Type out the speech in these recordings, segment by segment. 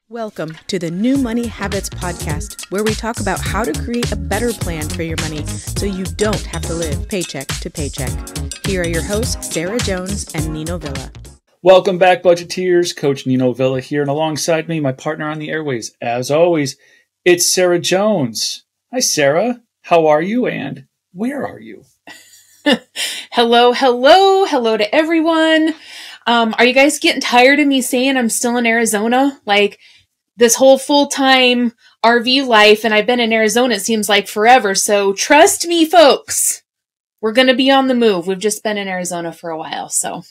Welcome to the New Money Habits podcast, where we talk about how to create a better plan for your money so you don't have to live paycheck to paycheck. Here are your hosts, Sarah Jones and Nino Villa. Welcome back, Budgeteers. Coach Nino Villa here, and alongside me, my partner on the airways, as always, it's Sarah Jones. Hi, Sarah. How are you, and where are you? Hello to everyone. Are you guys getting tired of me saying I'm still in Arizona? Like this whole full-time RV life, and I've been in Arizona, it seems like forever. So trust me, folks, we're going to be on the move. We've just been in Arizona for a while, so.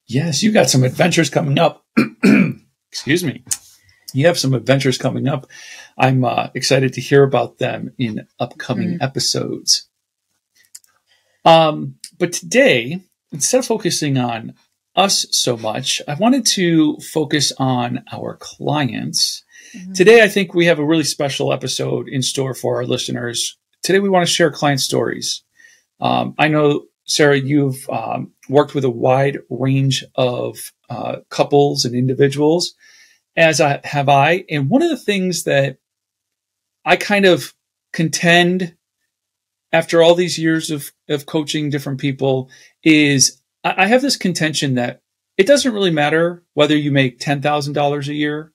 Yes, you got some adventures coming up. Excuse me. You have some adventures coming up. I'm excited to hear about them in upcoming episodes. But today, instead of focusing on us so much, I wanted to focus on our clients. Today, I think we have a really special episode in store for our listeners. Today, we want to share client stories. I know, Sarah, you've worked with a wide range of couples and individuals, as have I. And one of the things that I kind of contend after all these years of coaching different people is I have this contention that it doesn't really matter whether you make $10,000 a year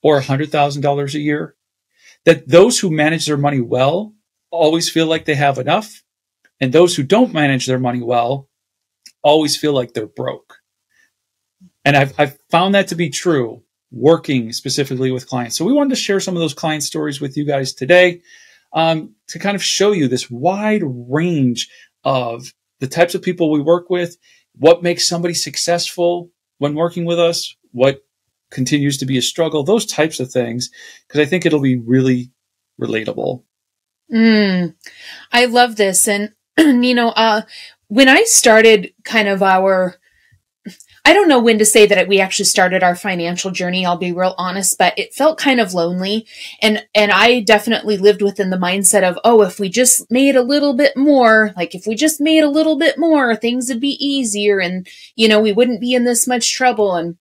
or $100,000 a year, that those who manage their money well always feel like they have enough, and those who don't manage their money well always feel like they're broke. And I've found that to be true working specifically with clients. So we wanted to share some of those client stories with you guys today to kind of show you this wide range of the types of people we work with, what makes somebody successful when working with us, what continues to be a struggle, those types of things, because I think it'll be really relatable. I love this. And, when I started kind of I don't know when to say that we actually started our financial journey, I'll be real honest, but it felt kind of lonely. And I definitely lived within the mindset of, oh, if we just made a little bit more, things would be easier and, we wouldn't be in this much trouble.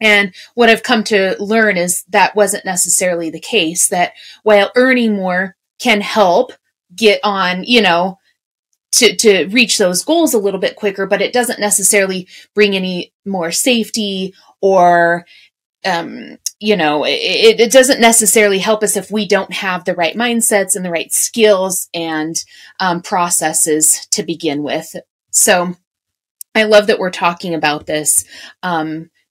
And what I've come to learn is that wasn't necessarily the case, that while earning more can help get on, to reach those goals a little bit quicker, but it doesn't necessarily bring any more safety or, it doesn't necessarily help us if we don't have the right mindsets and the right skills and processes to begin with. So I love that we're talking about this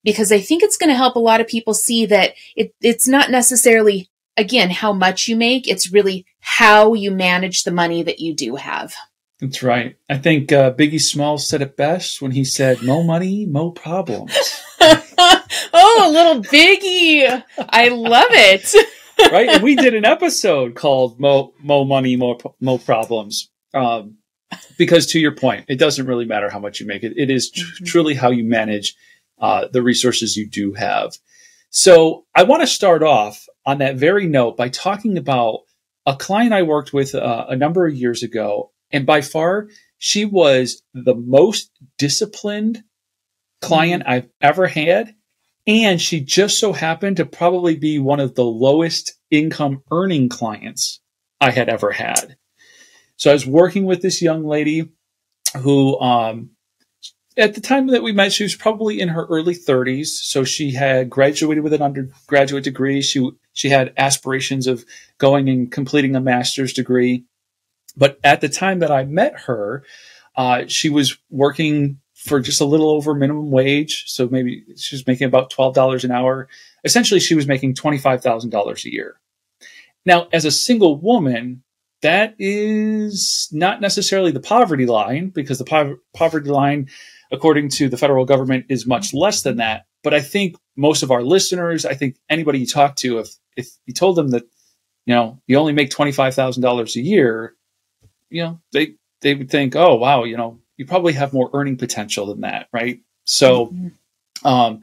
because I think it's going to help a lot of people see that it's not necessarily, again, how much you make. It's really how you manage the money that you do have. That's right. I think Biggie Smalls said it best when he said, "Mo money, mo problems." Oh, little Biggie. I love it. Right? And we did an episode called Mo Money, Mo Problems. Because to your point, it doesn't really matter how much you make. It is truly how you manage the resources you do have. So I want to start off on that very note by talking about a client I worked with a number of years ago. And by far, she was the most disciplined client I've ever had. And she just so happened to probably be one of the lowest income earning clients I had ever had. So I was working with this young lady who, at the time that we met, she was probably in her early 30s. So she had graduated with an undergraduate degree. She had aspirations of going and completing a master's degree. But at the time that I met her, she was working for just a little over minimum wage. So maybe she was making about $12 an hour. Essentially, she was making $25,000 a year. Now, as a single woman, that is not necessarily the poverty line, because the poverty line, according to the federal government, is much less than that. But I think most of our listeners, I think anybody you talk to, if you told them that, you only make $25,000 a year, they would think, oh, wow, you probably have more earning potential than that, right? So, so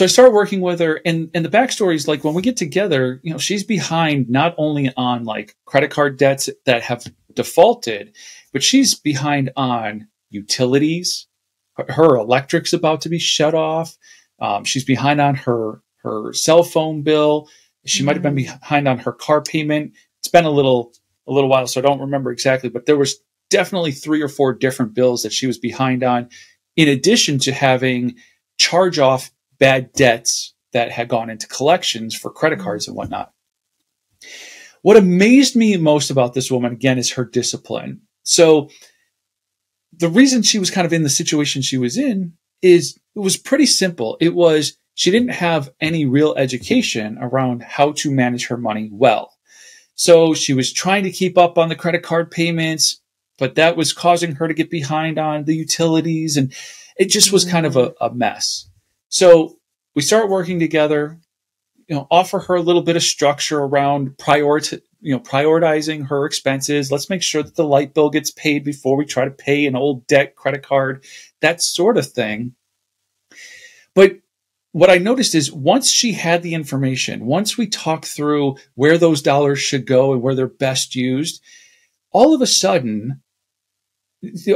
I started working with her, and the backstory is like when we get together, she's behind not only on like credit card debts that have defaulted, but she's behind on utilities. Her electric's about to be shut off. She's behind on her her cell phone bill. She might have been behind on her car payment. It's been a little while, so I don't remember exactly, but there was definitely 3 or 4 different bills that she was behind on, in addition to having charge off bad debts that had gone into collections for credit cards and whatnot. What amazed me most about this woman, again, is her discipline. So the reason she was kind of in the situation she was in is it was pretty simple. It was she didn't have any real education around how to manage her money well. So she was trying to keep up on the credit card payments, but that was causing her to get behind on the utilities, and it just was kind of a mess. So we start working together, offer her a little bit of structure around prioritizing her expenses. Let's make sure that the light bill gets paid before we try to pay an old debt credit card, that sort of thing. But what I noticed is once she had the information, once we talked through where those dollars should go and where they're best used, all of a sudden,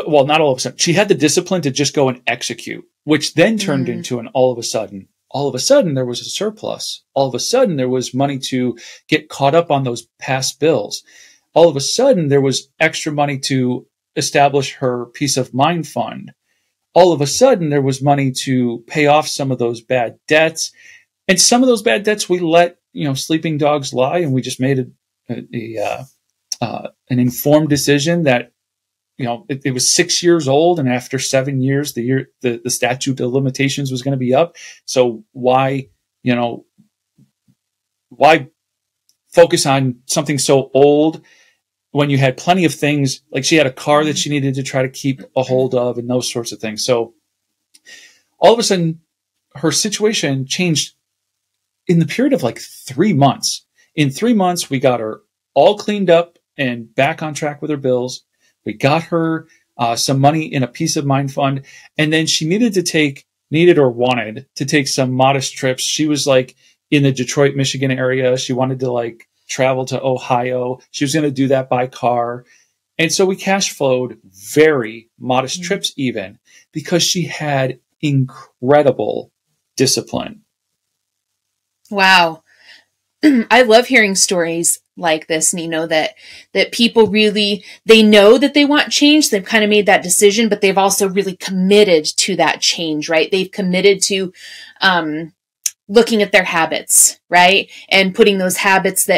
well, not all of a sudden, she had the discipline to just go and execute, which then turned into an all of a sudden. All of a sudden, there was a surplus. All of a sudden, there was money to get caught up on those past bills. All of a sudden, there was extra money to establish her peace of mind fund. All of a sudden, there was money to pay off some of those bad debts. And some of those bad debts, we let, sleeping dogs lie, and we just made an informed decision that, it was 6 years old, and after 7 years, the statute of limitations was going to be up. So why focus on something so old when you had plenty of things? Like she had a car that she needed to try to keep a hold of and those sorts of things. So all of a sudden, her situation changed in the period of like 3 months. In 3 months, we got her all cleaned up and back on track with her bills. We got her some money in a peace of mind fund. And then she wanted to take some modest trips. She was like in the Detroit, Michigan area. She wanted to travel to Ohio. She was going to do that by car. And so we cash flowed very modest trips even, because she had incredible discipline. Wow. I love hearing stories like this, Nino, that people really, they know that they want change. They've kind of made that decision, but they've also really committed to that change, right? They've committed to, looking at their habits, right? And putting those habits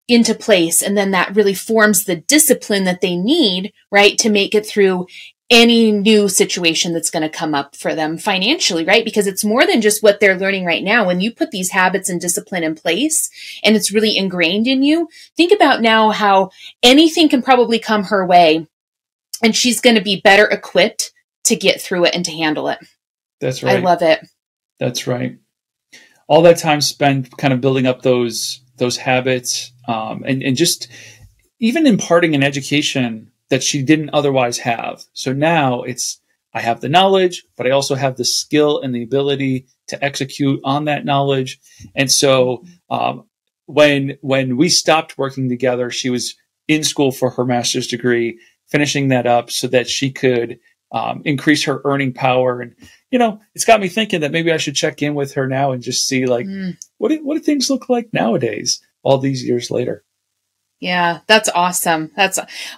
into place. And then that really forms the discipline that they need, right? To make it through any new situation that's going to come up for them financially, right? Because it's more than just what they're learning right now. When you put these habits and discipline in place and it's really ingrained in you, think about now how anything can probably come her way and she's going to be better equipped to get through it and to handle it. That's right. I love it. That's right. All that time spent kind of building up those habits, and just even imparting an education that she didn't otherwise have. So now I have the knowledge, but I also have the skill and the ability to execute on that knowledge. And so when we stopped working together, she was in school for her master's degree, finishing that up so that she could increase her earning power. And, it's got me thinking that maybe I should check in with her now and just see what do things look like nowadays, all these years later. Yeah, that's awesome.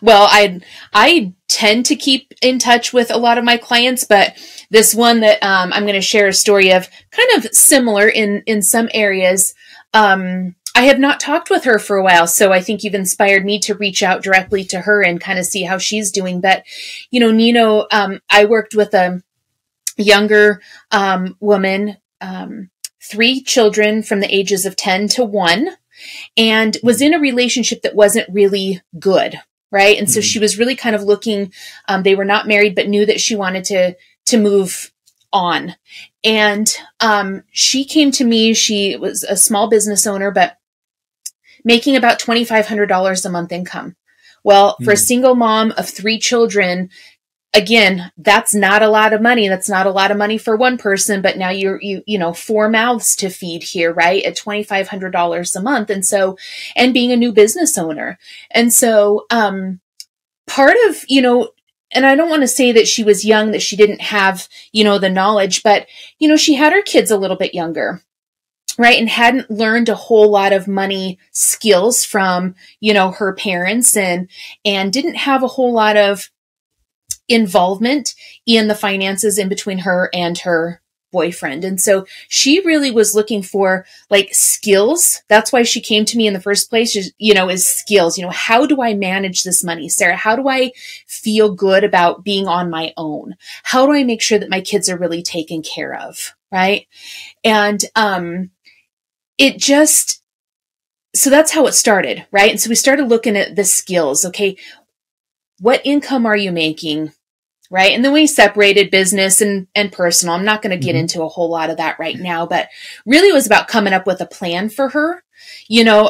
Well, I tend to keep in touch with a lot of my clients, but this one that I'm going to share a story of kind of similar in some areas. I have not talked with her for a while, so I think you've inspired me to reach out directly to her and kind of see how she's doing. But, Nino, I worked with a younger woman, 3 children from the ages of 10 to 1. And was in a relationship that wasn't really good, right? And so she was really kind of looking, they were not married, but knew that she wanted to move on. And she came to me, she was a small business owner, but making about $2,500 a month income. Well, for a single mom of 3 children, again, that's not a lot of money. That's not a lot of money for one person, but now you 4 mouths to feed here, right? At $2,500 a month. And so, and being a new business owner. And so, part of, and I don't want to say that she was young, that she didn't have, the knowledge, but, she had her kids a little bit younger. right? And hadn't learned a whole lot of money skills from, her parents, and didn't have a whole lot of involvement in the finances in between her and her boyfriend. And so she really was looking for like skills. That's why she came to me in the first place, is skills. How do I manage this money, Sarah? How do I feel good about being on my own? How do I make sure that my kids are really taken care of? Right. And, so that's how it started. Right. And so we started looking at the skills. Okay. What income are you making? Right. And then we separated business and personal. I'm not going to get into a whole lot of that right now, but really it was about coming up with a plan for her,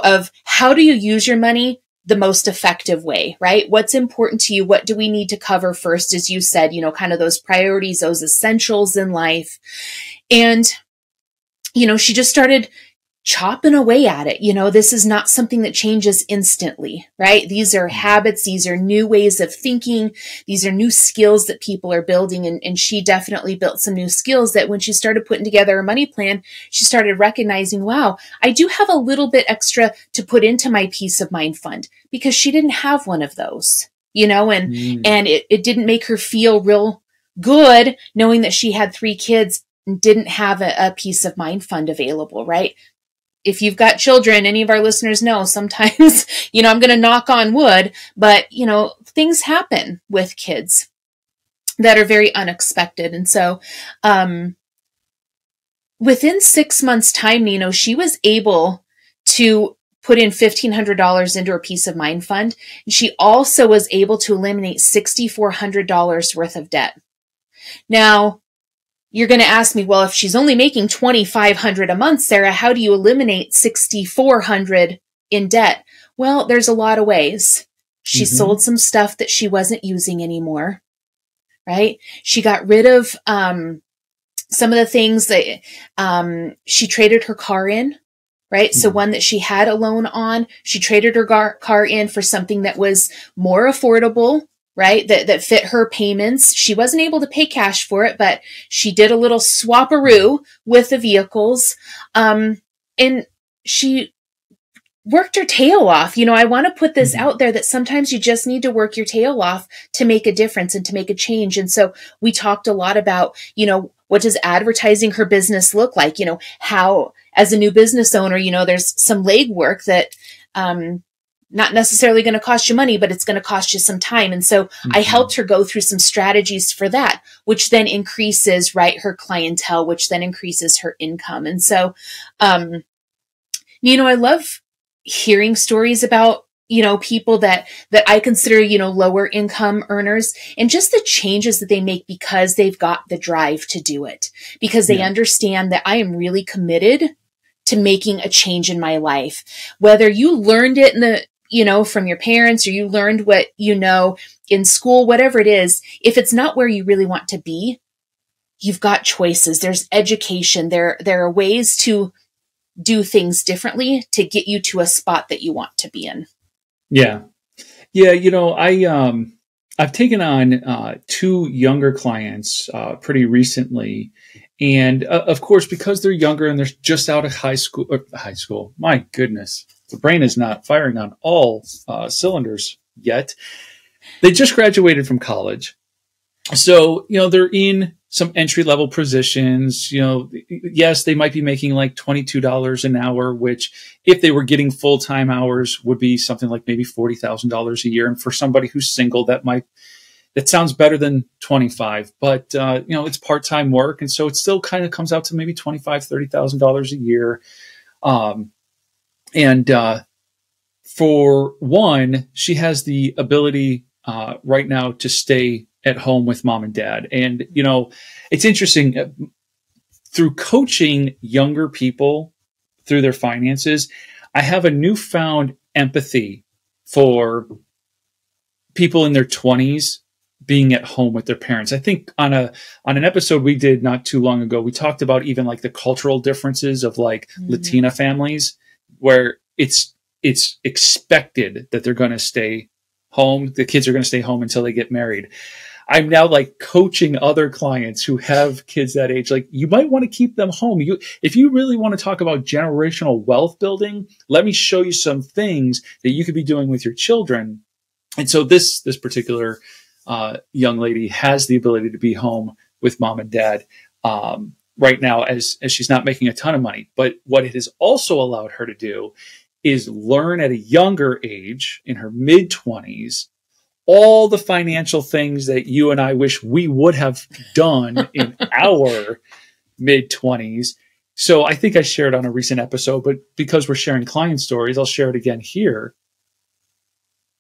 of how do you use your money the most effective way, right? What's important to you? What do we need to cover first? As you said, kind of those priorities, those essentials in life. And, she just started chopping away at it. This is not something that changes instantly, right? These are habits. These are new ways of thinking. These are new skills that people are building. And she definitely built some new skills that when she started putting together a money plan, she started recognizing, wow, I do have a little bit extra to put into my peace of mind fund, because she didn't have one of those, and it didn't make her feel real good knowing that she had 3 kids and didn't have a peace of mind fund available, right? If you've got children, any of our listeners know sometimes, I'm going to knock on wood, but, things happen with kids that are very unexpected. And so, within 6 months' time, Nino, she was able to put in $1,500 into her peace of mind fund. And she also was able to eliminate $6,400 worth of debt. Now, you're going to ask me, well, if she's only making $2,500 a month, Sarah, how do you eliminate $6,400 in debt? Well, there's a lot of ways. She sold some stuff that she wasn't using anymore, right? She got rid of some of the things that she traded her car in, right? So one that she had a loan on, she traded her car in for something that was more affordable, right? That fit her payments. She wasn't able to pay cash for it, but she did a little swapperoo with the vehicles. And she worked her tail off. I want to put this out there that sometimes you just need to work your tail off to make a difference and to make a change. And so we talked a lot about, what does advertising her business look like? How, as a new business owner, there's some legwork that, not necessarily going to cost you money, but it's going to cost you some time. And so I helped her go through some strategies for that, which then increases, right, her clientele, which then increases her income. And so, I love hearing stories about, people that I consider, lower income earners, and just the changes that they make because they've got the drive to do it, because they understand that I am really committed to making a change in my life. Whether you learned it from your parents, or you learned what in school, whatever it is, if it's not where you really want to be, you've got choices. There's education. There are ways to do things differently to get you to a spot that you want to be in. Yeah. Yeah. I've taken on 2 younger clients pretty recently. And of course, because they're younger and they're just out of high school, my goodness, the brain is not firing on all cylinders yet. They just graduated from college. So, they're in some entry-level positions. Yes, they might be making like $22 an hour, which if they were getting full-time hours would be something like maybe $40,000 a year. And for somebody who's single, that sounds better than 25, but it's part-time work. And so it still kind of comes out to maybe $25,000, $30,000 a year. And for one, she has the ability right now to stay at home with mom and dad. And, it's interesting, through coaching younger people through their finances, I have a newfound empathy for people in their 20s being at home with their parents. I think on an episode we did not too long ago, we talked about even like the cultural differences of like Latina families, where it's expected that they're going to stay home. The kids are going to stay home until they get married. I'm now like coaching other clients who have kids that age. Like, you might want to keep them home. If you really want to talk about generational wealth building, let me show you some things that you could be doing with your children. And so this particular young lady has the ability to be home with mom and dad right now, as she's not making a ton of money. But what it has also allowed her to do is learn at a younger age, in her mid-20s, all the financial things that you and I wish we would have done in our mid-20s. So I think I shared on a recent episode, but because we're sharing client stories, I'll share it again here.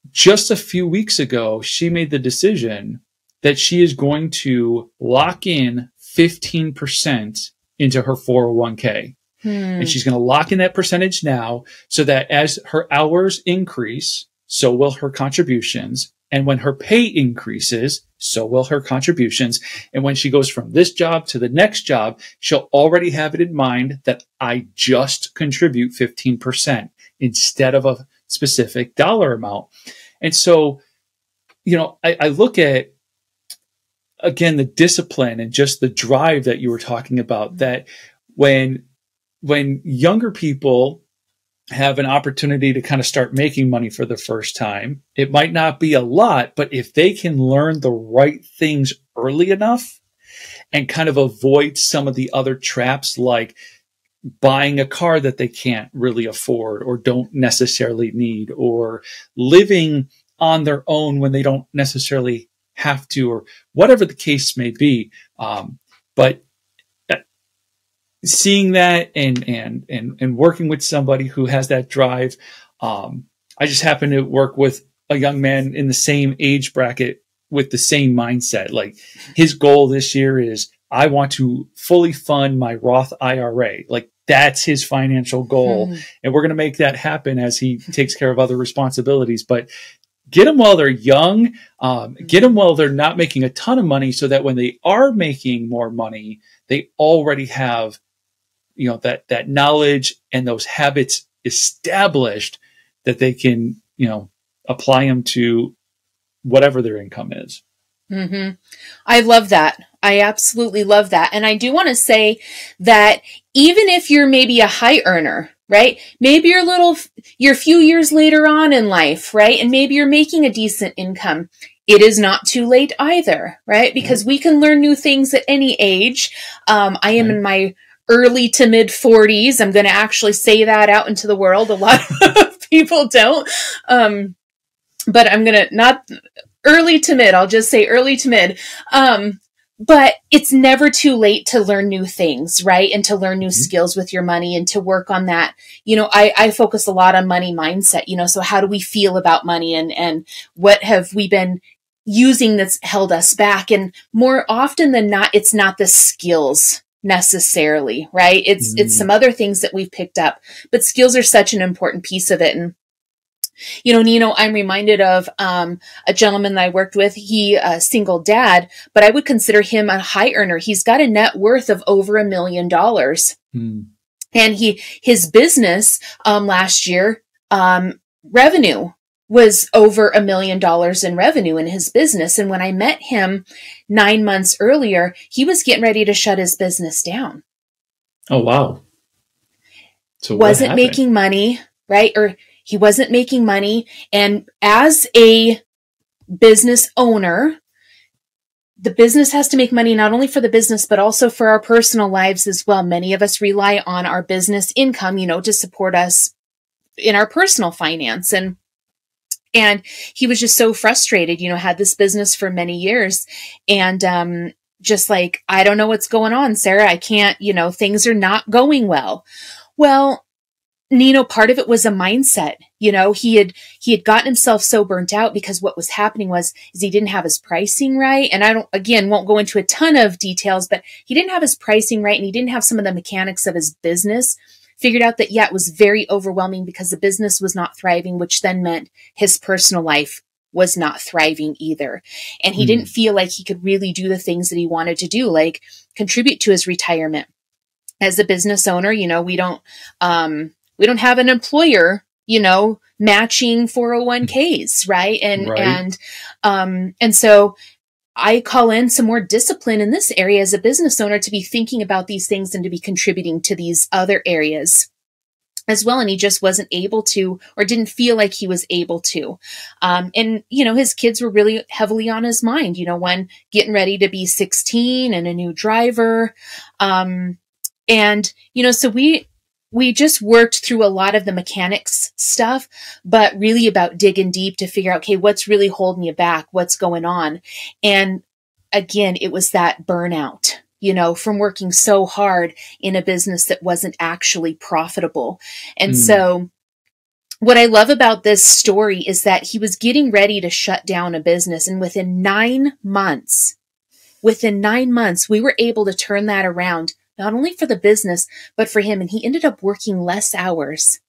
Just a few weeks ago, she made the decision that she is going to lock in 15% into her 401k. And she's going to lock in that percentage now, so that as her hours increase, so will her contributions. And when her pay increases, so will her contributions. And when she goes from this job to the next job, she'll already have it in mind that I just contribute 15% instead of a specific dollar amount. And so, I look at, again, the discipline and just the drive that you were talking about, that when younger people have an opportunity to kind of start making money for the first time, it might not be a lot, but if they can learn the right things early enough and kind of avoid some of the other traps, like buying a car that they can't really afford or don't necessarily need, or living on their own when they don't necessarily have to, or whatever the case may be. But seeing that and working with somebody who has that drive. I just happen to work with a young man in the same age bracket with the same mindset. Like, his goal this year is, I want to fully fund my Roth IRA. Like, that's his financial goal. And we're going to make that happen as he takes care of other responsibilities. But get them while they're young, get them while they're not making a ton of money, so that when they are making more money, they already have that knowledge and those habits established, that they can, apply them to whatever their income is. I love that. I absolutely love that. And I do want to say that even if you're maybe a high earner, right? Maybe you're a few years later on in life, right? And maybe you're making a decent income. It is not too late either, right? Because we can learn new things at any age. I am in my early to mid 40s. I'm going to actually say that out into the world. A lot of people don't. But I'm going to not early to mid. I'll just say early to mid. But it's never too late to learn new things, right? And to learn new skills with your money and to work on that. I focus a lot on money mindset, so how do we feel about money, and what have we been using that's held us back? And more often than not, it's not the skills necessarily, right? It's some other things that we've picked up, but skills are such an important piece of it. And Nino, I'm reminded of a gentleman that I worked with. He a single dad, but I would consider him a high earner. He's got a net worth of over $1 million. And his business last year, revenue was over $1 million in revenue in his business. And when I met him 9 months earlier, he was getting ready to shut his business down. Oh, wow. So wasn't making money, right? Or he wasn't making money. And as a business owner, the business has to make money not only for the business, but also for our personal lives as well. Many of us rely on our business income, to support us in our personal finance. And he was just so frustrated, had this business for many years. And just like, I don't know what's going on, Sarah. I can't, things are not going well. Well, Nino, part of it was a mindset. He had gotten himself so burnt out because what was happening is he didn't have his pricing right. And I won't go into a ton of details, but he didn't have his pricing right. And he didn't have some of the mechanics of his business figured out. That, it was very overwhelming because the business was not thriving, which then meant his personal life was not thriving either. And he didn't feel like he could really do the things that he wanted to do, like contribute to his retirement. As a business owner, we don't have an employer, matching 401ks, right? And so I call in some more discipline in this area as a business owner to be thinking about these things and to be contributing to these other areas as well. And he just wasn't able to, or didn't feel like he was able to. And, you know, his kids were really heavily on his mind, you know, when getting ready to be 16 and a new driver. And, you know, so we just worked through a lot of the mechanics stuff, but really about digging deep to figure out, okay, what's really holding you back? What's going on? And again, it was that burnout, you know, from working so hard in a business that wasn't actually profitable. And so what I love about this story is that he was getting ready to shut down a business. And within 9 months, we were able to turn that around, not only for the business, but for him. And he ended up working less hours,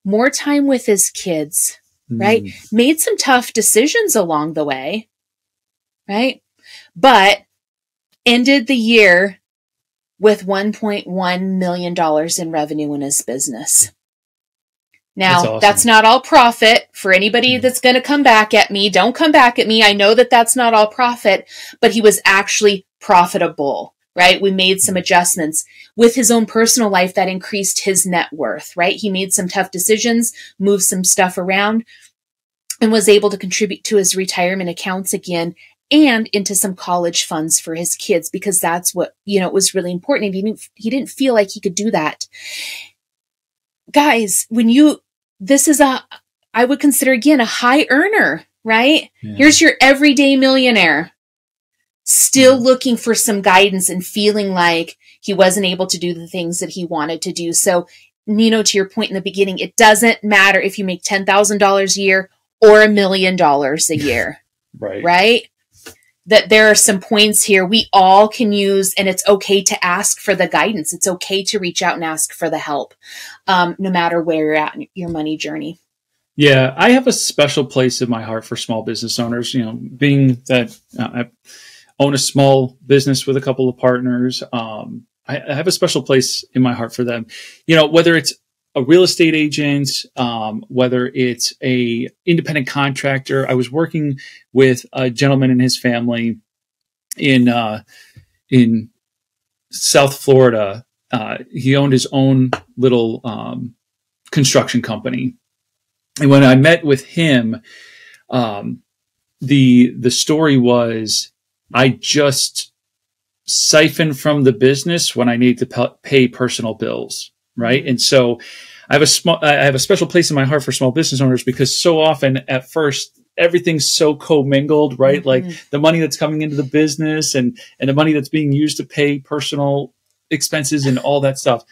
more time with his kids, right? Made some tough decisions along the way, right? But ended the year with $1.1 million in revenue in his business. Now, that's not all profit. For anybody that's going to come back at me, don't come back at me. I know that that's not all profit, but he was actually profitable, right? We made some adjustments with his own personal life that increased his net worth, right? He made some tough decisions, moved some stuff around, and was able to contribute to his retirement accounts again and into some college funds for his kids, because that's what, you know, was really important. He didn't feel like he could do that. Guys, this is I would consider again a high earner, right? Yeah. Here's your everyday millionaire, still looking for some guidance and feeling like he wasn't able to do the things that he wanted to do. So, Nino, to your point in the beginning, it doesn't matter if you make $10,000 a year or $1 million a year, right? That there are some points here we all can use, and it's okay to ask for the guidance. It's okay to reach out and ask for the help, no matter where you're at in your money journey. Yeah, I have a special place in my heart for small business owners. You know, being that I own a small business with a couple of partners, I have a special place in my heart for them. You know, whether it's a real estate agent, whether it's a independent contractor. I was working with a gentleman and his family in South Florida. He owned his own little construction company. And when I met with him, the story was I just siphoned from the business when I need to pay personal bills. Right. And so I have a special place in my heart for small business owners, because so often at first everything's so commingled, right? Like the money that's coming into the business and the money that's being used to pay personal expenses and all that stuff.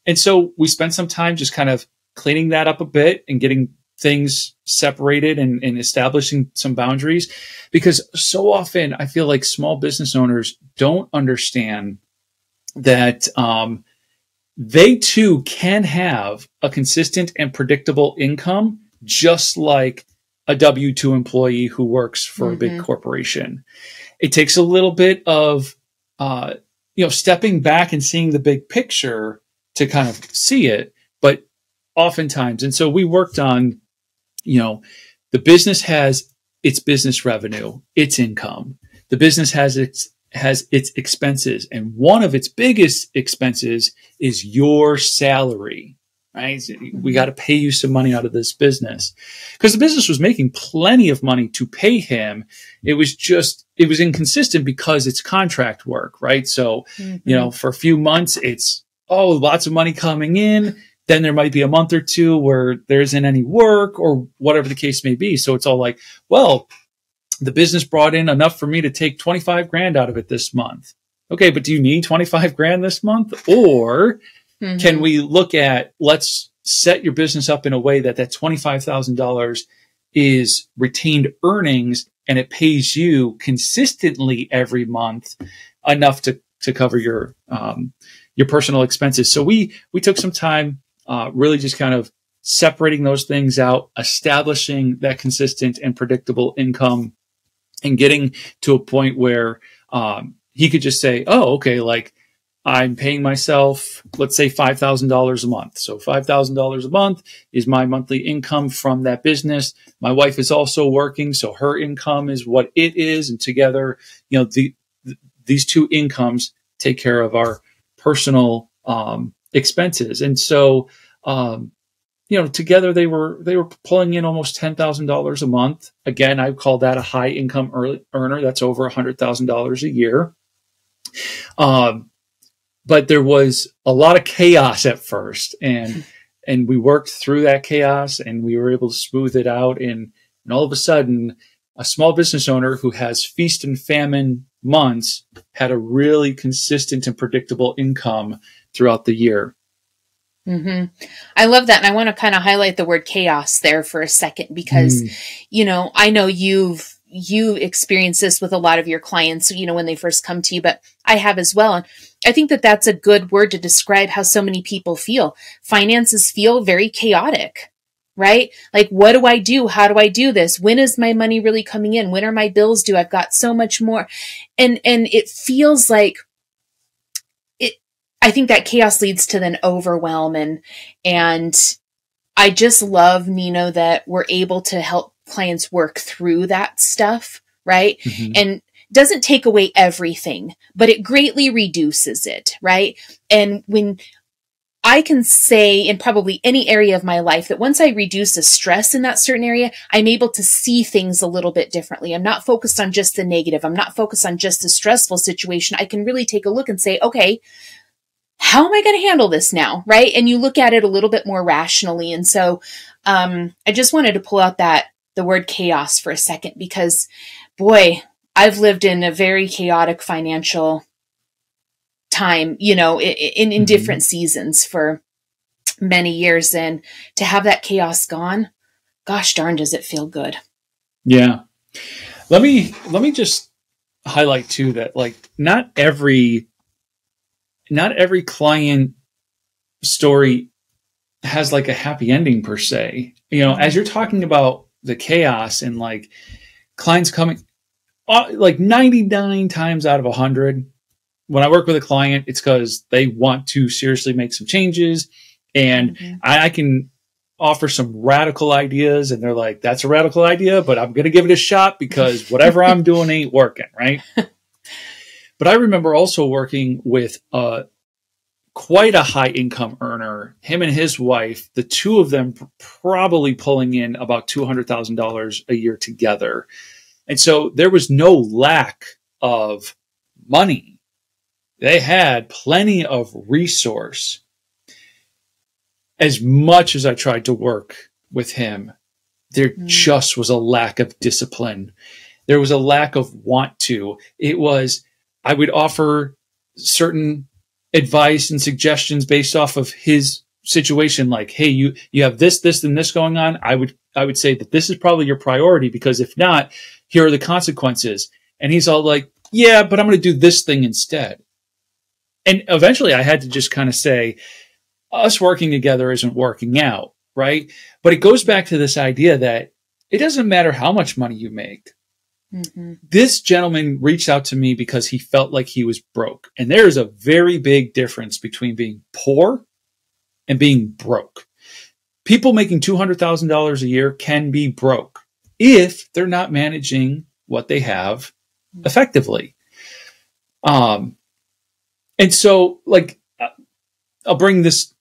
And so we spent some time just kind of cleaning that up a bit and getting things separated and establishing some boundaries, because so often I feel like small business owners don't understand that, they too can have a consistent and predictable income, just like a W-2 employee who works for a big corporation. It takes a little bit of, stepping back and seeing the big picture to kind of see it, but oftentimes. And so we worked on, the business has its business revenue, its income. The business has its expenses. And one of its biggest expenses is your salary, right? We got to pay you some money out of this business, because the business was making plenty of money to pay him. It was inconsistent because it's contract work, right? So, for a few months, it's, lots of money coming in. Then there might be a month or two where there isn't any work or whatever the case may be. So it's all like, well, the business brought in enough for me to take 25 grand out of it this month. Okay, but do you need 25 grand this month? Or can we look at, let's set your business up in a way that $25,000 is retained earnings and it pays you consistently every month enough to cover your personal expenses. So we took some time, really just kind of separating those things out, establishing that consistent and predictable income, and getting to a point where he could just say, oh, okay, like I'm paying myself, let's say $5,000 a month. So $5,000 a month is my monthly income from that business. My wife is also working, so her income is what it is. And together, these two incomes take care of our personal expenses. And so, together they were pulling in almost $10,000 a month. Again, I call that a high income earner. That's over $100,000 a year. But there was a lot of chaos at first, and we worked through that chaos, and we were able to smooth it out. And all of a sudden, a small business owner who has feast and famine months had a really consistent and predictable income throughout the year. Mm-hmm. I love that. And I want to kind of highlight the word chaos there for a second, because, I know you experience this with a lot of your clients, when they first come to you, but I have as well. And I think that that's a good word to describe how so many people feel. Finances feel very chaotic, right? Like, what do I do? How do I do this? When is my money really coming in? When are my bills due? I've got so much more. And it feels like I think that chaos leads to then overwhelm. And I just love, Nino, that we're able to help clients work through that stuff, right? Mm-hmm. And doesn't take away everything, but it greatly reduces it, right? And when I can say in probably any area of my life that once I reduce the stress in that certain area, I'm able to see things a little bit differently. I'm not focused on just the negative. I'm not focused on just the stressful situation. I can really take a look and say, okay, how am I going to handle this now? Right. And you look at it a little bit more rationally. And so, I just wanted to pull out the word chaos for a second, because boy, I've lived in a very chaotic financial time, in different seasons for many years. And to have that chaos gone, gosh darn, does it feel good. Yeah. Let me just highlight too that not every client story has a happy ending per se. As you're talking about the chaos and clients coming 99 times out of 100, when I work with a client, it's because they want to seriously make some changes, and I can offer some radical ideas, and they're like, that's a radical idea, but I'm going to give it a shot because whatever I'm doing ain't working. Right. But I remember also working with quite a high income earner, him and his wife, the two of them probably pulling in about $200,000 a year together. And so there was no lack of money. They had plenty of resource. As much as I tried to work with him, there just was a lack of discipline. There was a lack of want to. I would offer certain advice and suggestions based off of his situation. Like, hey, you have this, and this going on. I would say that this is probably your priority, because if not, here are the consequences. And he's all like, yeah, but I'm going to do this thing instead. And eventually I had to just kind of say, us working together isn't working out, right? But it goes back to this idea that it doesn't matter how much money you make. Mm-hmm. This gentleman reached out to me because he felt like he was broke. And there is a very big difference between being poor and being broke. People making $200,000 a year can be broke if they're not managing what they have effectively. And so, I'll bring this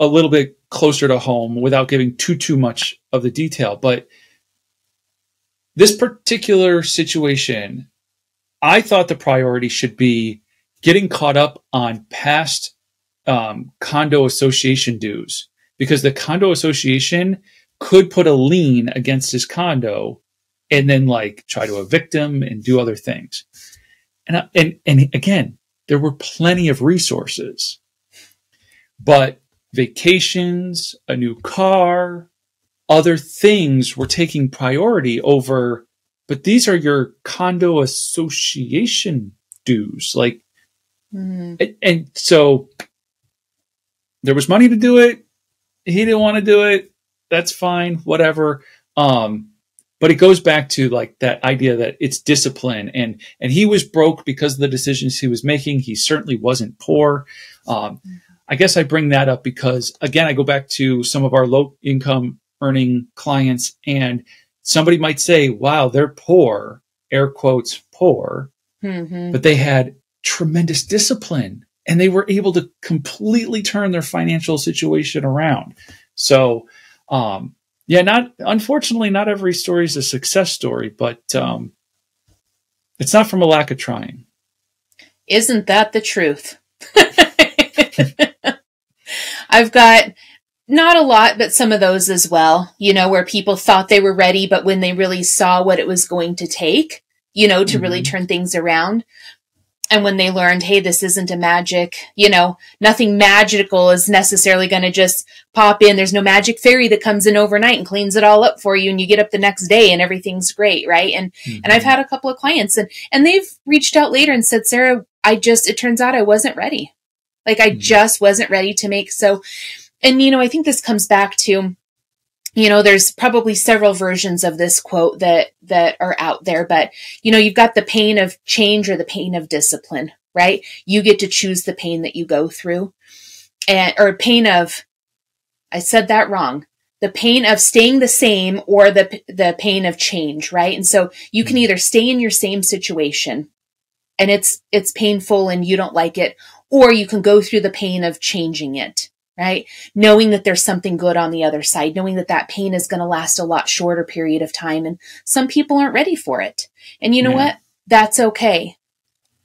a little bit closer to home without giving too much of the detail, but this particular situation, I thought the priority should be getting caught up on past condo association dues, because the condo association could put a lien against his condo and then try to evict him and do other things. And again, there were plenty of resources, but vacations, a new car, other things were taking priority over, but these are your condo association dues. And so there was money to do it. He didn't want to do it. That's fine. Whatever. But it goes back to like that idea that it's discipline, and he was broke because of the decisions he was making. He certainly wasn't poor. I guess I bring that up because, again, I go back to some of our low income earning clients, and somebody might say, wow, they're poor, air quotes, poor, but they had tremendous discipline and they were able to completely turn their financial situation around. So, unfortunately, not every story is a success story, but it's not from a lack of trying. Isn't that the truth? I've got not a lot, but some of those as well, where people thought they were ready, but when they really saw what it was going to take, to really turn things around. And when they learned, hey, this isn't a magic, nothing magical is necessarily going to just pop in. There's no magic fairy that comes in overnight and cleans it all up for you. And you get up the next day and everything's great. Right. And I've had a couple of clients and they've reached out later and said, Sarah, it turns out I wasn't ready. Like I just wasn't ready to make. So, and, I think this comes back to, there's probably several versions of this quote that are out there, but, you've got the pain of change or the pain of discipline, right? You get to choose the pain that you go through or pain of, I said that wrong. The pain of staying the same or the pain of change, right? And so you can either stay in your same situation and it's painful and you don't like it, or you can go through the pain of changing it. Right? Knowing that there's something good on the other side, knowing that pain is going to last a lot shorter period of time. And some people aren't ready for it. And you know what? That's okay.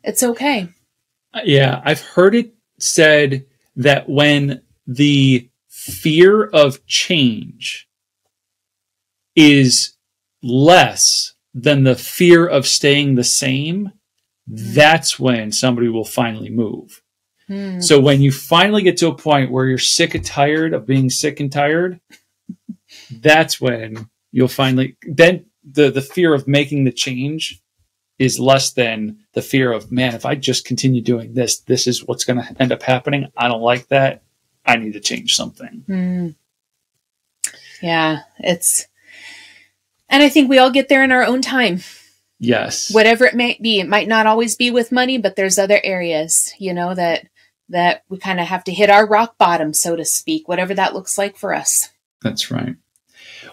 It's okay. Yeah. I've heard it said that when the fear of change is less than the fear of staying the same, that's when somebody will finally move. So when you finally get to a point where you're sick and tired of being sick and tired, that's when you'll finally, then the fear of making the change is less than the fear of, man, if I just continue doing this is what's going to end up happening. I don't like that. I need to change something. Yeah, and I think we all get there in our own time. Yes. Whatever it may be, it might not always be with money, but there's other areas, that we kind of have to hit our rock bottom, so to speak, whatever that looks like for us. That's right.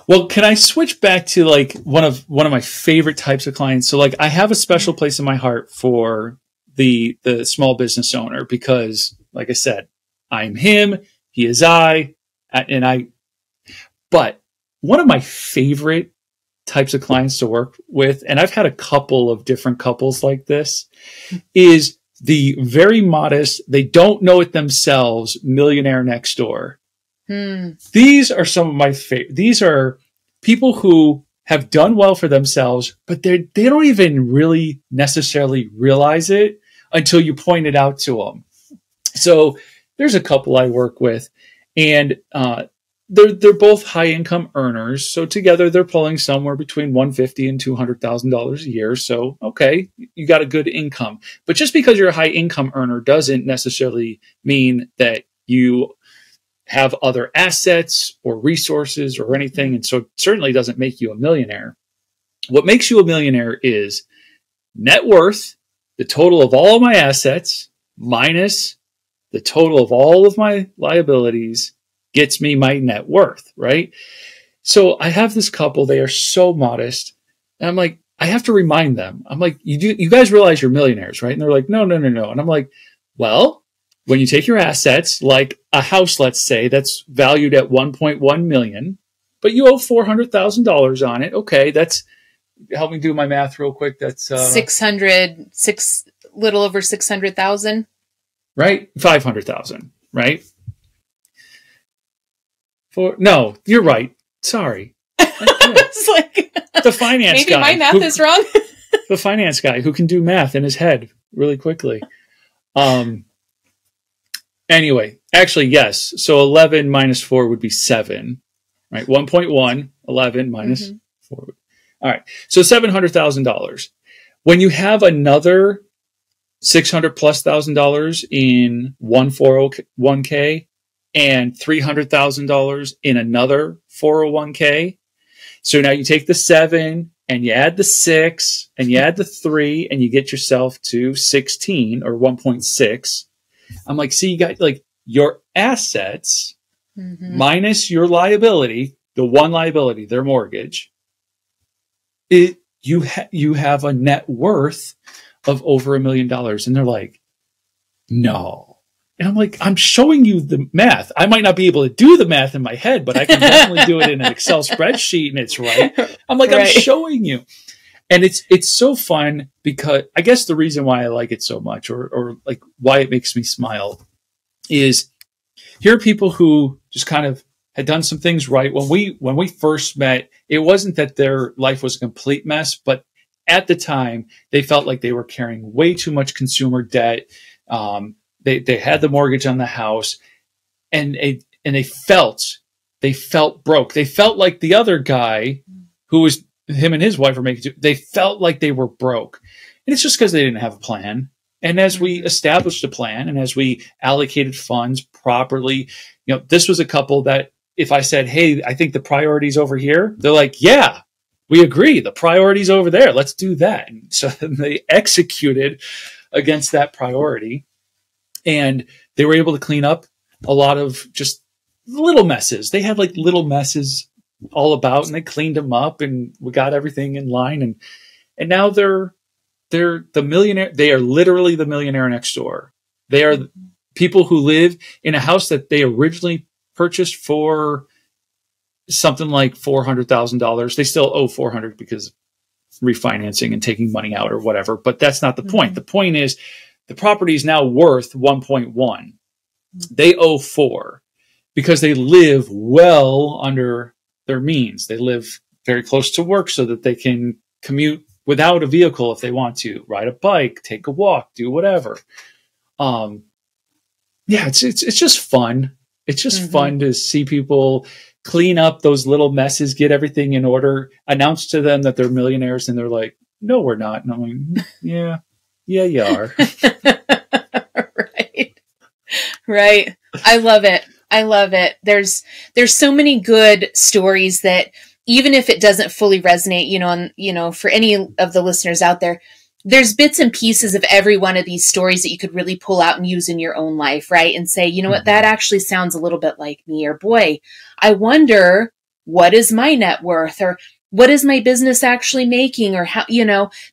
Well, can I switch back to like one of my favorite types of clients? So like I have a special place in my heart for the small business owner because, like I said, I'm him, he is I, but one of my favorite types of clients to work with, and I've had a couple of different couples like this, is the very modest, they don't know it themselves, millionaire next door. These are some of my favorite. These are people who have done well for themselves, but they don't even really necessarily realize it until you point it out to them. So there's a couple I work with, and they're both high income earners. So together they're pulling somewhere between $150,000 and $200,000 a year. So, okay, you got a good income, but just because you're a high income earner doesn't necessarily mean that you have other assets or resources or anything. And so it certainly doesn't make you a millionaire. What makes you a millionaire is net worth, the total of all of my assets minus the total of all of my liabilities gets me my net worth, right? So I have this couple, they are so modest. And I'm like, I have to remind them. I'm like, you guys realize you're millionaires, right? And they're like, no. And I'm like, well, when you take your assets, like a house, let's say, that's valued at 1.1 million, but you owe $400,000 on it. Okay, that's, help me do my math real quick. That's little over 600,000. Right? 500,000, right? No, you're right. Sorry. It's like the finance guy. Maybe my math is wrong. The finance guy who can do math in his head really quickly. Anyway, actually, yes. So 11 minus 4 would be 7, right? 1.1, 11 minus 4. All right. So $700,000. When you have another $600,000+ in one 401k and $300,000 in another 401k, So now you take the 7 and you add the 6 and you add the 3 and you get yourself to 16 or 1.6. I'm like, see, you got like your assets minus your liability, the one liability, their mortgage. You have a net worth of over $1 million. And they're like, no. And I'm like, I'm showing you the math. I might not be able to do the math in my head, but I can definitely do it in an Excel spreadsheet and it's right. I'm like, I'm showing you. And it's so fun because I guess the reason why I like it so much or like why it makes me smile is here are people who just kind of had done some things right. When we first met, it wasn't that their life was a complete mess, but at the time they felt like they were carrying way too much consumer debt. They had the mortgage on the house and they felt broke. They felt like the other guy who was him and his wife were making, they felt like they were broke. And it's just because they didn't have a plan. And as we established a plan and as we allocated funds properly, this was a couple that if I said, hey, I think the priority's over here, they're like, yeah, we agree. The priority's over there. Let's do that. And so they executed against that priority. And they were able to clean up a lot of just little messes. They had like little messes all about and they cleaned them up and we got everything in line. And now they're the millionaire. They are literally the millionaire next door. They are people who live in a house that they originally purchased for something like $400,000. They still owe $400,000 because refinancing and taking money out or whatever. But that's not the point. The point is the property is now worth 1.1. They owe 4 because they live well under their means. They live very close to work so that they can commute without a vehicle if they want to, ride a bike, take a walk, do whatever. It's just fun. It's just fun to see people clean up those little messes, get everything in order, announce to them that they're millionaires, and they're like, no, we're not. And I'm like, yeah, you are. Right. I love it. There's so many good stories that even if it doesn't fully resonate, for any of the listeners out there, there's bits and pieces of every one of these stories that you could really pull out and use in your own life, right? And say, you know what, that actually sounds a little bit like me, or boy, I wonder what is my net worth, or what is my business actually making, or how,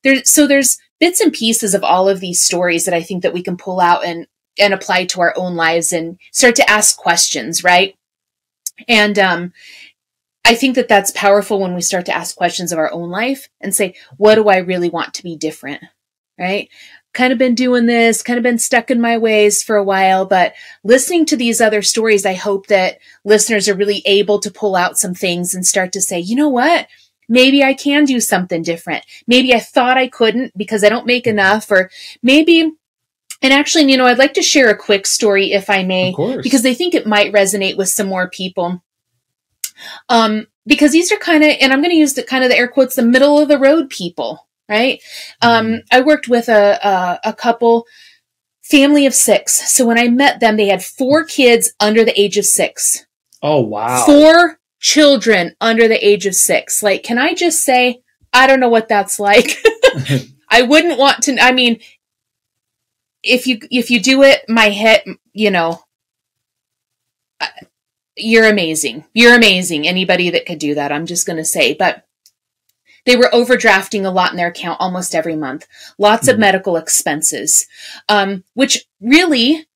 there's bits and pieces of all of these stories that I think that we can pull out and apply to our own lives and start to ask questions, right? And I think that that's powerful when we start to ask questions of our own life and say, what do I really want to be different, right? Kind of been doing this, kind of been stuck in my ways for a while, but listening to these other stories, I hope that listeners are really able to pull out some things and start to say, you know what? Maybe I can do something different. Maybe I thought I couldn't because I don't make enough, or maybe. And actually, I'd like to share a quick story, if I may, because I think it might resonate with some more people. Because these are kind of, and I'm going to use the air quotes, the middle of the road people, right? I worked with a couple, family of 6. So when I met them, they had 4 kids under the age of 6. Oh, wow. 4 children under the age of 6. Like, can I just say, I don't know what that's like. I wouldn't want to, if you do it, my head, you're amazing. You're amazing. Anybody that could do that, I'm just going to say. But they were overdrafting a lot in their account almost every month. Lots of medical expenses, which really,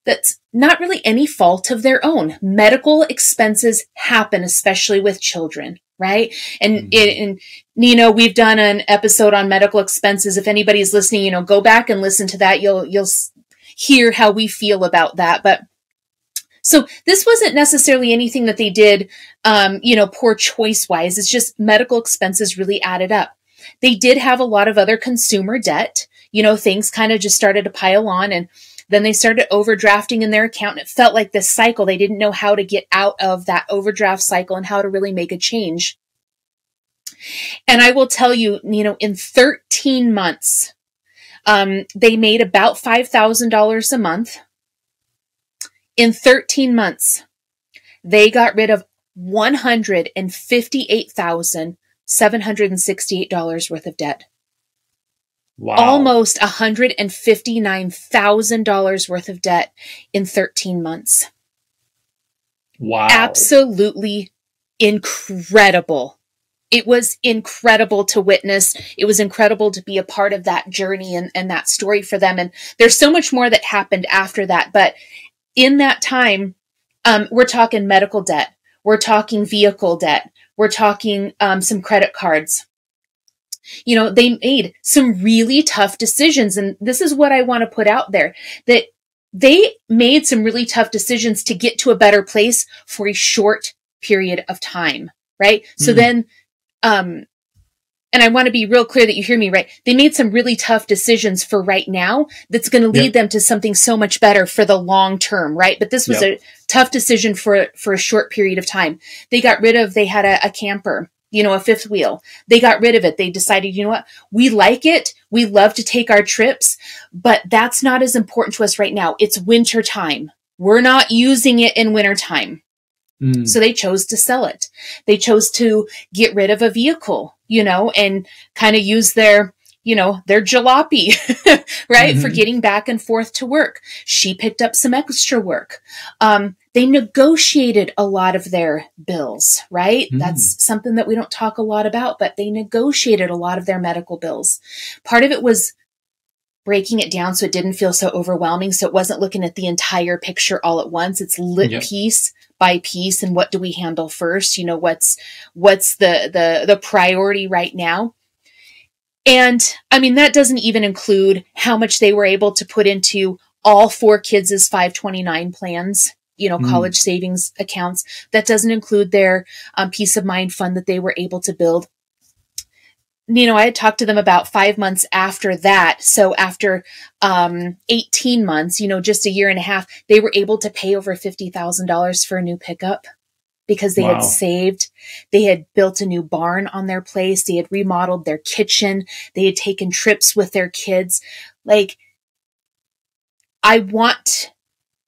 that's not really any fault of their own. Medical expenses happen, especially with children, right? And Nino, we've done an episode on medical expenses. If anybody's listening, go back and listen to that. You'll hear how we feel about that. But so this wasn't necessarily anything that they did, poor choice wise. It's just medical expenses really added up. They did have a lot of other consumer debt. Things kind of just started to pile on, and then they started overdrafting in their account. And it felt like this cycle. They didn't know how to get out of that overdraft cycle and how to really make a change. And I will tell you, in 13 months, they made about $5,000 a month. In 13 months, they got rid of $158,768 worth of debt. Wow. Almost $159,000 worth of debt in 13 months. Wow. Absolutely incredible. It was incredible to witness. It was incredible to be a part of that journey and that story for them. And there's so much more that happened after that. But in that time, we're talking medical debt. We're talking vehicle debt. We're talking some credit cards. You know, they made some really tough decisions. And this is what I want to put out there, that they made some really tough decisions to get to a better place for a short period of time, right? So then, and I want to be real clear that you hear me, right? They made some really tough decisions for right now that's going to lead them to something so much better for the long term, right? But this was a tough decision for a short period of time. They got rid of, they had a camper, you know, a fifth wheel. They got rid of it. They decided, you know what? We like it. We love to take our trips, but that's not as important to us right now. It's winter time. We're not using it in winter time. So they chose to sell it. They chose to get rid of a vehicle, you know, and kind of use their, you know, their jalopy, right? For getting back and forth to work. She picked up some extra work. They negotiated a lot of their bills, right? That's something that we don't talk a lot about, but they negotiated a lot of their medical bills. Part of it was breaking it down so it didn't feel so overwhelming. So it wasn't looking at the entire picture all at once. It's lit piece by piece. And what do we handle first? You know, what's the priority right now? And I mean, that doesn't even include how much they were able to put into all 4 kids' 529 plans, you know, college savings accounts. That doesn't include their peace of mind fund that they were able to build. You know, I had talked to them about 5 months after that. So after 18 months, you know, just a year and a half, they were able to pay over $50,000 for a new pickup because they had saved. They had built a new barn on their place. They had remodeled their kitchen. They had taken trips with their kids. Like, I want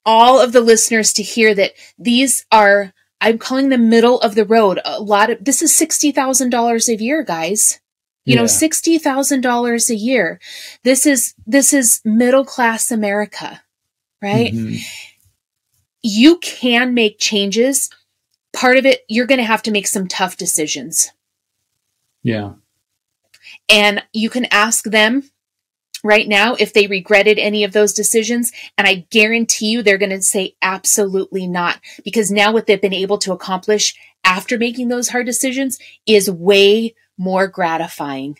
all of the listeners to hear that these are, I'm calling them middle of the road. This is $60,000 a year, guys. You know, $60,000 a year. This is middle class America, right? You can make changes. Part of it, you're going to have to make some tough decisions. Yeah. And you can ask them right now if they regretted any of those decisions. And I guarantee you they're going to say absolutely not. Because now what they've been able to accomplish after making those hard decisions is way more gratifying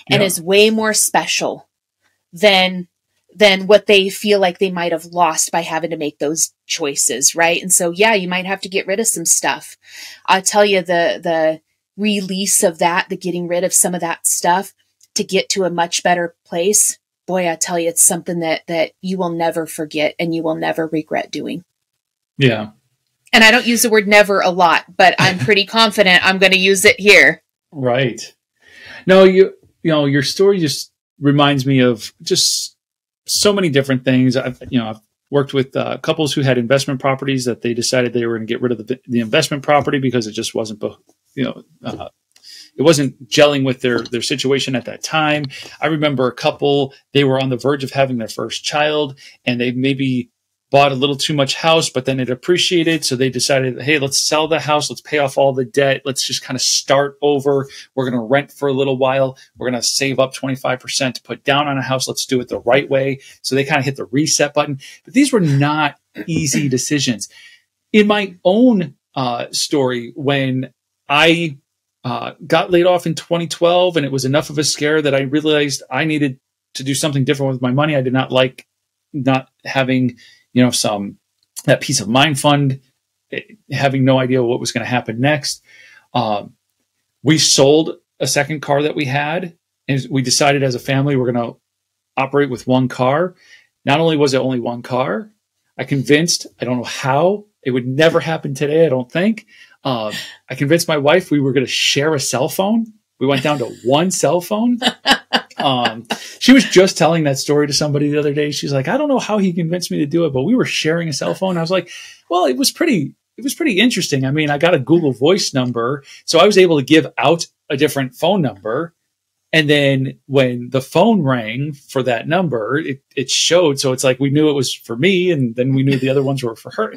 and is way more special than what they feel like they might have lost by having to make those choices, right? And so, yeah, you might have to get rid of some stuff. I'll tell you, the release of that, the getting rid of some of that stuff to get to a much better place, boy, I tell you, it's something that you will never forget and you will never regret doing. Yeah. And I don't use the word never a lot, but I'm pretty confident I'm going to use it here. Right. No, you know, your story just reminds me of just so many different things. I've worked with couples who had investment properties that they decided they were going to get rid of the investment property because it just wasn't, it wasn't gelling with their situation at that time. I remember a couple, they were on the verge of having their first child and they maybe bought a little too much house, but then it appreciated. So they decided, hey, let's sell the house. Let's pay off all the debt. Let's just kind of start over. We're going to rent for a little while. We're going to save up 25% to put down on a house. Let's do it the right way. So they kind of hit the reset button. But these were not easy decisions. In my own story, when I got laid off in 2012 and it was enough of a scare that I realized I needed to do something different with my money. I did not like not having that peace of mind fund, having no idea what was going to happen next. We sold a second car that we had, and we decided as a family we're going to operate with one car. Not only was it only one car, I convinced, I don't know how, it would never happen today, I don't think. I convinced my wife we were going to share a cell phone. We went down to one cell phone. She was just telling that story to somebody the other day. She's like, I don't know how he convinced me to do it, but we were sharing a cell phone. I was like, well, it was pretty it was pretty interesting. I mean, I got a Google Voice number, so I was able to give out a different phone number. And then when the phone rang for that number, it showed. So it's like we knew it was for me, and then we knew the other ones were for her.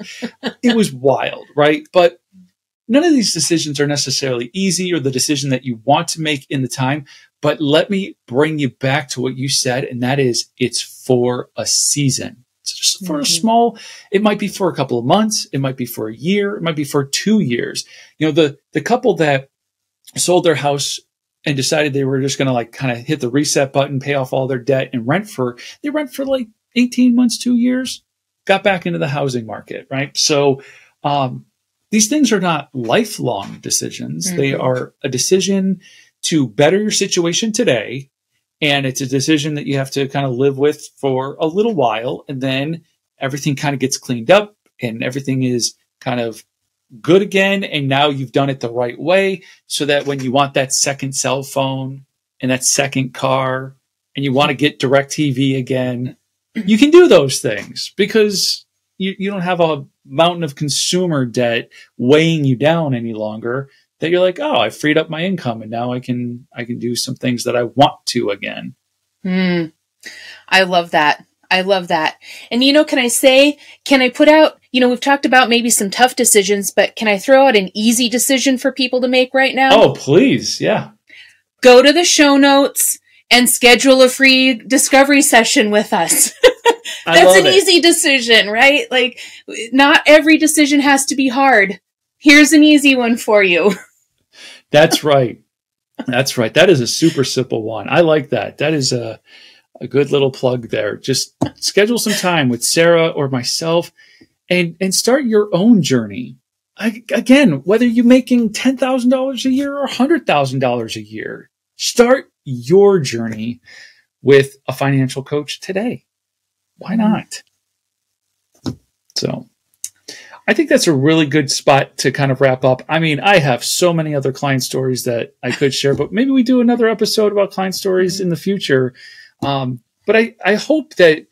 It was wild, right? But none of these decisions are necessarily easy or the decision that you want to make in the time. But let me bring you back to what you said, and that is it's for a season. It's just for a small, it might be for a couple of months. It might be for a year. It might be for 2 years. You know, the couple that sold their house and decided they were just going to like kind of hit the reset button, pay off all their debt and rent for like 18 months, 2 years, got back into the housing market, right? So, these things are not lifelong decisions. They are a decision to better your situation today. And it's a decision that you have to kind of live with for a little while. And then everything kind of gets cleaned up and everything is kind of good again. And now you've done it the right way so that when you want that second cell phone and that second car and you want to get DirecTV again, you can do those things because you don't have a mountain of consumer debt weighing you down any longer, that you're like, oh, I freed up my income and now I can do some things that I want to again. I love that. I love that. And, can I put out, we've talked about maybe some tough decisions, but can I throw out an easy decision for people to make right now? Oh, please. Yeah. Go to the show notes and schedule a free discovery session with us. That's an easy decision, right? Like, not every decision has to be hard. Here's an easy one for you. That's right. That's right. That is a super simple one. I like that. That is a good little plug there. Just schedule some time with Sarah or myself and start your own journey. Again, whether you're making $10,000 a year or $100,000 a year, start your journey with a financial coach today. Why not? So I think that's a really good spot to kind of wrap up. I mean, I have so many other client stories that I could share, but maybe we do another episode about client stories in the future. But I hope that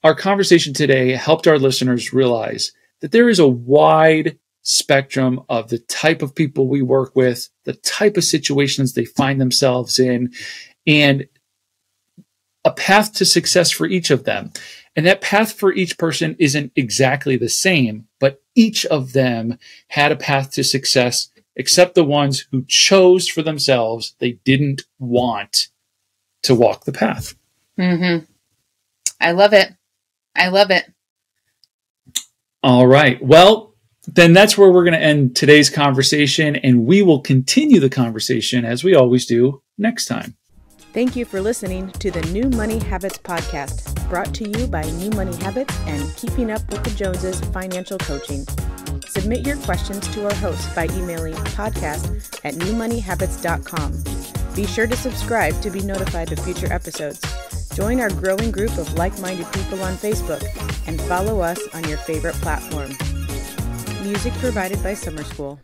our conversation today helped our listeners realize that there is a wide spectrum of the type of people we work with, the type of situations they find themselves in, and a path to success for each of them. And that path for each person isn't exactly the same, but each of them had a path to success, except the ones who chose for themselves. They didn't want to walk the path. I love it. I love it. All right. Well, then that's where we're going to end today's conversation, and we will continue the conversation as we always do next time. Thank you for listening to the New Money Habits podcast, brought to you by New Money Habits and Keeping Up with the Joneses Financial Coaching. Submit your questions to our host by emailing podcast@newmoneyhabits.com. Be sure to subscribe to be notified of future episodes. Join our growing group of like-minded people on Facebook and follow us on your favorite platform. Music provided by Summer School.